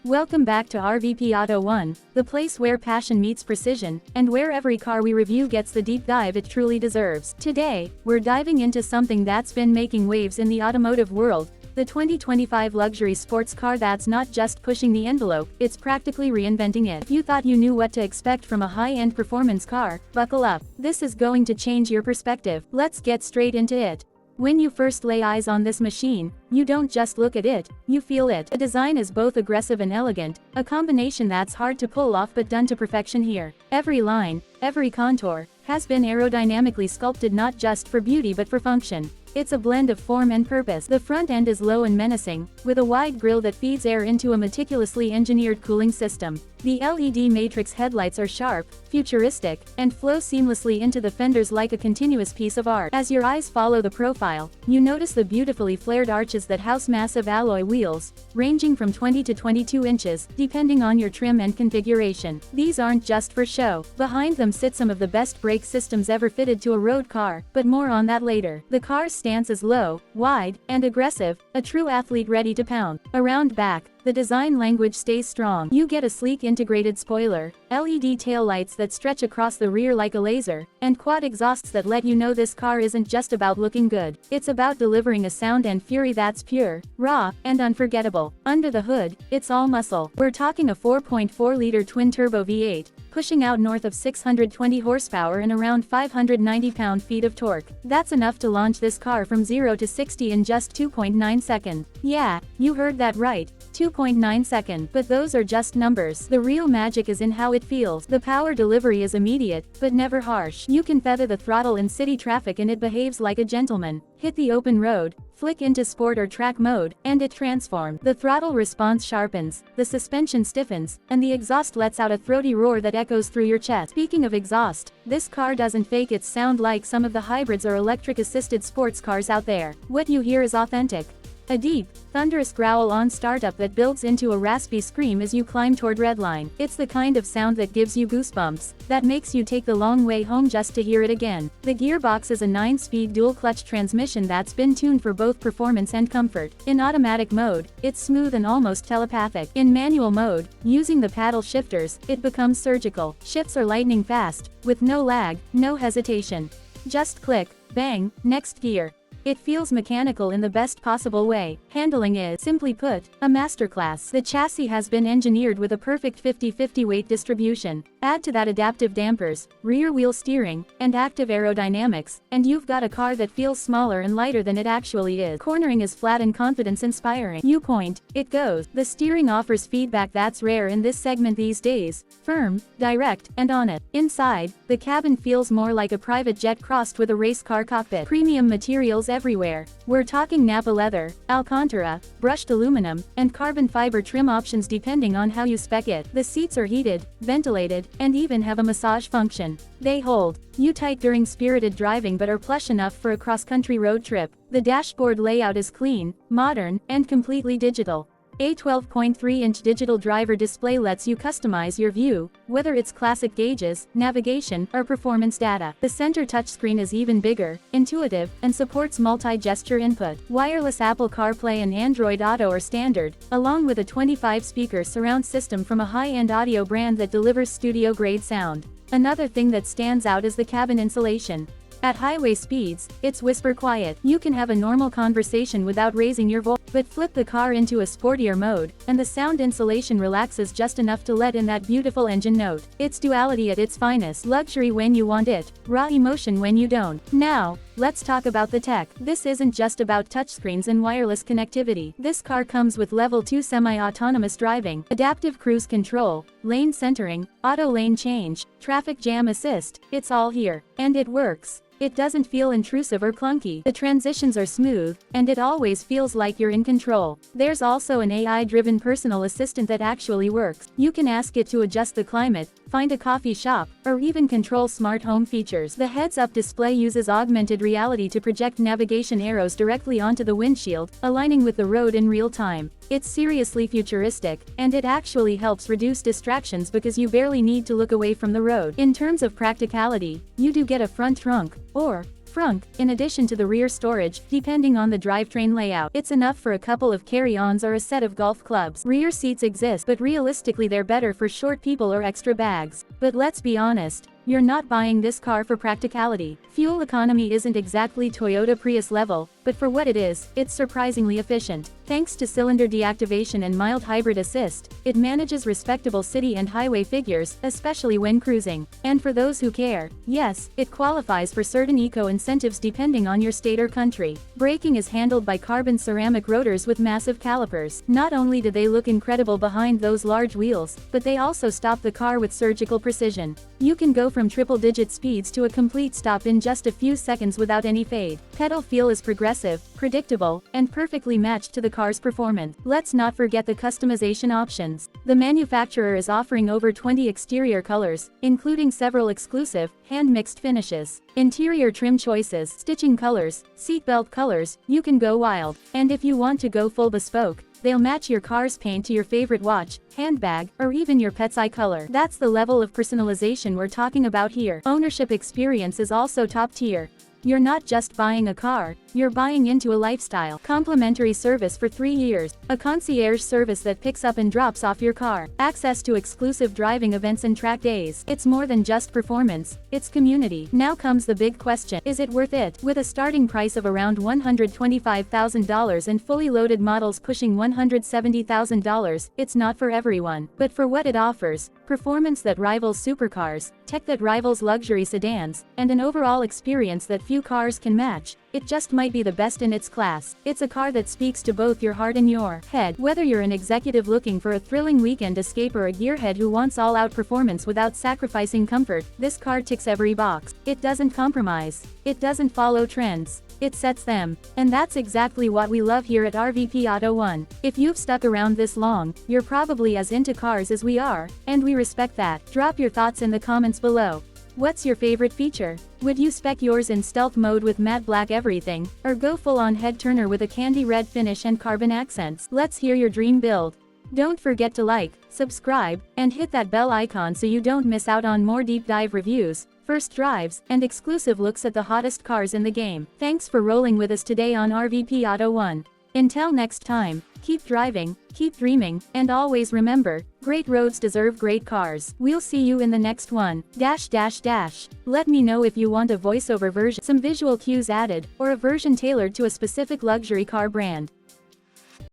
Welcome back to RVP Auto1, the place where passion meets precision, and where every car we review gets the deep dive it truly deserves. Today, we're diving into something that's been making waves in the automotive world, the 2025 luxury sports car that's not just pushing the envelope, it's practically reinventing it. If you thought you knew what to expect from a high-end performance car, buckle up. This is going to change your perspective. Let's get straight into it. When you first lay eyes on this machine, you don't just look at it, you feel it. The design is both aggressive and elegant, a combination that's hard to pull off but done to perfection here. Every line, every contour, has been aerodynamically sculpted not just for beauty but for function. It's a blend of form and purpose. The front end is low and menacing, with a wide grille that feeds air into a meticulously engineered cooling system. The LED matrix headlights are sharp, futuristic, and flow seamlessly into the fenders like a continuous piece of art. As your eyes follow the profile, you notice the beautifully flared arches that house massive alloy wheels, ranging from 20 to 22 inches, depending on your trim and configuration. These aren't just for show. Behind them sit some of the best brake systems ever fitted to a road car, but more on that later. The car's stance is low, wide, and aggressive, a true athlete ready to pound. Around back, the design language stays strong. You get a sleek integrated spoiler, LED taillights that stretch across the rear like a laser, and quad exhausts that let you know this car isn't just about looking good. It's about delivering a sound and fury that's pure, raw, and unforgettable. Under the hood, it's all muscle. We're talking a 4.4-liter twin-turbo V8, pushing out north of 620 horsepower and around 590 pound-feet of torque. That's enough to launch this car from 0 to 60 in just 2.9 seconds. Yeah, you heard that right. 2.9 seconds. But those are just numbers. The real magic is in how it feels. The power delivery is immediate, but never harsh. You can feather the throttle in city traffic and it behaves like a gentleman. Hit the open road, flick into sport or track mode, and it transforms. The throttle response sharpens, the suspension stiffens, and the exhaust lets out a throaty roar that echoes through your chest. Speaking of exhaust, this car doesn't fake its sound like some of the hybrids or electric-assisted sports cars out there. What you hear is authentic. A deep, thunderous growl on startup that builds into a raspy scream as you climb toward redline. It's the kind of sound that gives you goosebumps, that makes you take the long way home just to hear it again. The gearbox is a 9-speed dual-clutch transmission that's been tuned for both performance and comfort. In automatic mode, it's smooth and almost telepathic. In manual mode, using the paddle shifters, it becomes surgical. Shifts are lightning fast, with no lag, no hesitation. Just click, bang, next gear. It feels mechanical in the best possible way. Handling is, simply put, a masterclass. The chassis has been engineered with a perfect 50-50 weight distribution. Add to that adaptive dampers, rear wheel steering, and active aerodynamics, and you've got a car that feels smaller and lighter than it actually is. Cornering is flat and confidence-inspiring. You point, it goes. The steering offers feedback that's rare in this segment these days. Firm, direct, and on it. Inside, the cabin feels more like a private jet crossed with a race car cockpit. Premium materials everywhere. We're talking Napa leather, Alcantara, brushed aluminum, and carbon fiber trim options depending on how you spec it. The seats are heated, ventilated, and even have a massage function. They hold you tight during spirited driving but are plush enough for a cross-country road trip. The dashboard layout is clean, modern, and completely digital. A 12.3-inch digital driver display lets you customize your view, whether it's classic gauges, navigation, or performance data. The center touchscreen is even bigger, intuitive, and supports multi-gesture input. Wireless Apple CarPlay and Android Auto are standard, along with a 25-speaker surround system from a high-end audio brand that delivers studio-grade sound. Another thing that stands out is the cabin insulation. At highway speeds, it's whisper quiet. You can have a normal conversation without raising your voice. But flip the car into a sportier mode, and the sound insulation relaxes just enough to let in that beautiful engine note. It's duality at its finest. Luxury when you want it, raw emotion when you don't. Now, let's talk about the tech. This isn't just about touchscreens and wireless connectivity. This car comes with Level 2 semi-autonomous driving, adaptive cruise control, lane centering, auto lane change, traffic jam assist. It's all here. And it works. It doesn't feel intrusive or clunky. The transitions are smooth, and it always feels like you're in control. There's also an AI-driven personal assistant that actually works. You can ask it to adjust the climate, find a coffee shop, or even control smart home features. The heads-up display uses augmented reality to project navigation arrows directly onto the windshield, aligning with the road in real time. It's seriously futuristic, and it actually helps reduce distractions because you barely need to look away from the road. In terms of practicality, you do get a front trunk, or frunk, in addition to the rear storage, depending on the drivetrain layout. It's enough for a couple of carry-ons or a set of golf clubs. Rear seats exist, but realistically they're better for short people or extra bags. But let's be honest, you're not buying this car for practicality. Fuel economy isn't exactly Toyota Prius level, but for what it is, it's surprisingly efficient. Thanks to cylinder deactivation and mild hybrid assist, it manages respectable city and highway figures, especially when cruising. And for those who care, yes, it qualifies for certain eco-incentives depending on your state or country. Braking is handled by carbon ceramic rotors with massive calipers. Not only do they look incredible behind those large wheels, but they also stop the car with surgical precision. You can go from triple-digit speeds to a complete stop in just a few seconds without any fade. Pedal feel is progressive, predictable, and perfectly matched to the car's performance. Let's not forget the customization options. The manufacturer is offering over 20 exterior colors, including several exclusive, hand-mixed finishes. Interior trim choices, stitching colors, seatbelt colors, you can go wild. And if you want to go full bespoke, they'll match your car's paint to your favorite watch, handbag, or even your pet's eye color. That's the level of personalization we're talking about here. Ownership experience is also top tier. You're not just buying a car, you're buying into a lifestyle. Complimentary service for 3 years. A concierge service that picks up and drops off your car. Access to exclusive driving events and track days. It's more than just performance, it's community. Now comes the big question. Is it worth it? With a starting price of around $125,000 and fully loaded models pushing $170,000, it's not for everyone. But for what it offers, performance that rivals supercars, tech that rivals luxury sedans, and an overall experience that few cars can match, it just might be the best in its class. It's a car that speaks to both your heart and your head. Whether you're an executive looking for a thrilling weekend escape or a gearhead who wants all-out performance without sacrificing comfort, this car ticks every box. It doesn't compromise. It doesn't follow trends. It sets them. And that's exactly what we love here at RVP Auto1. If you've stuck around this long, you're probably as into cars as we are, and we respect that. Drop your thoughts in the comments below. What's your favorite feature? Would you spec yours in stealth mode with matte black everything, or go full-on head turner with a candy red finish and carbon accents? Let's hear your dream build. Don't forget to like, subscribe, and hit that bell icon so you don't miss out on more deep dive reviews, first drives, and exclusive looks at the hottest cars in the game. Thanks for rolling with us today on RVP Auto1. Until next time, keep driving, keep dreaming, and always remember, great roads deserve great cars. We'll see you in the next one. Let me know if you want a voiceover version, some visual cues added, or a version tailored to a specific luxury car brand.